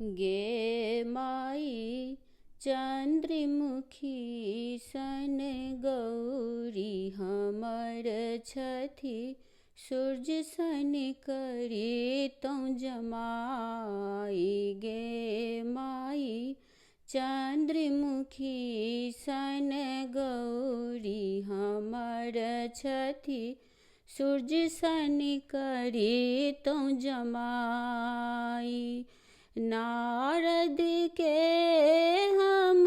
गे माई चंद्रमुखी सन गौरी हमर छथि सूर्य सन करी तौ जमाई। गे माई चंद्रमुखी सन गौरी हमर छथि सूर्य सन करी तौ जमाई। नारद के हम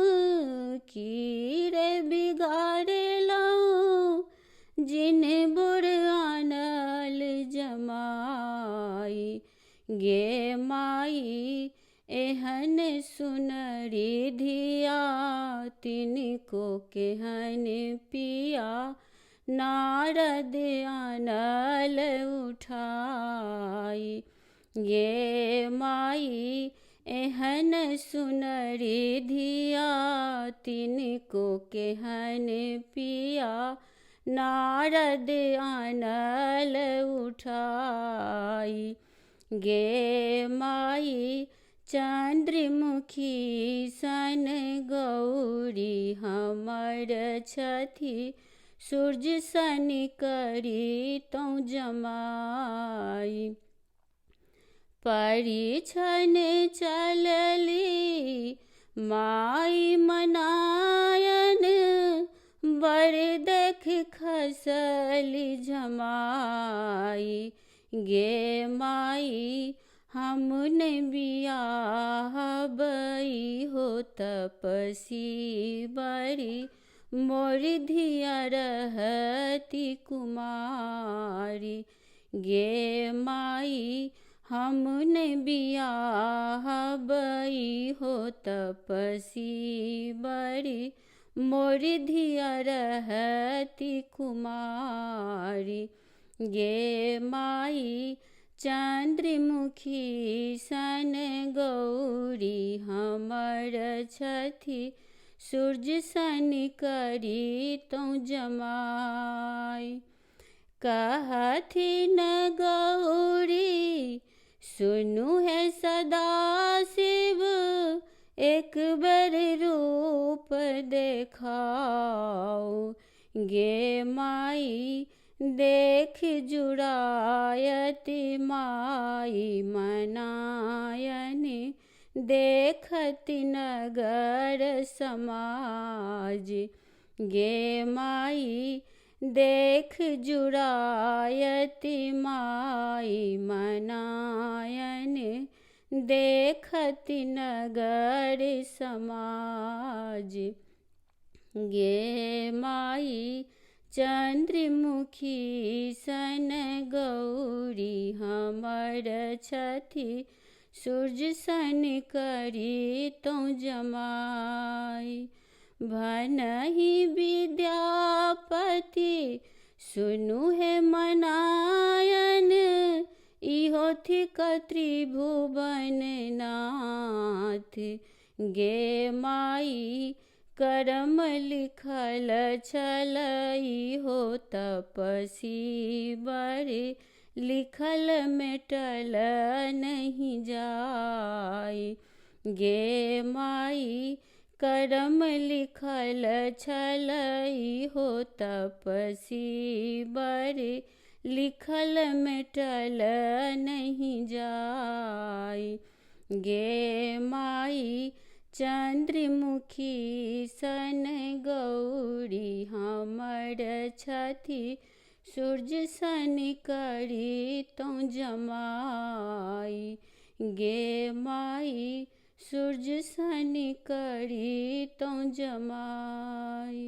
कीड़े बिगाड़लौं जिन बुर आनल जमाई। गे माई एहन सुनरी धिया तिनको केहन पिया नारद आनल उठाई। गे माई एहन सुनरी धिया तिनको केहन पिया नारद आनल उठाई। गे माई चंद्रमुखी सन गौरी हमर छथि सूर्य सन करी तौ जमाई। परिछन चलली माई मनायन बर देख खसली जमाई। गे माई हमन बियाह बई हो तपसी बरी मोर धिया रहती कुमारी। गे माई हमन बियाह बई हो तपसी बरी मोर धिया रहती कुमारी। गे माई चंद्रमुखी सन गौरी हमर छथि सूर्य सन करी तौ जमाई। कहथिन गौरी सुनु है सदा शिव एक बेर रूप देखाओ। गे माई देख जुड़ायति माई मनायन देखति नगर समाज। गे माई देख जुड़ायति माई मनायन देखति नगर समाज। गे माई चंद्रमुखी सन गौरी हमर छथि सूर्य सन करी तौ जमाई। भनहि विद्यापति सुनु है मनायन इहो थिक त्रिभुवन नाथ। गे माई करम लिखल छल इहो तपसी बर लिखल मेटल नहीं जाय। गे माई करम लिखल छल इहो तपसी बर लिखल मेटल नहीं जाय। गे माई चंद्रमुखी सन गौरी हमर छथि सूर्य सन करी तौ जमाई। गे माई सूर्य सन करी तौ जमाई।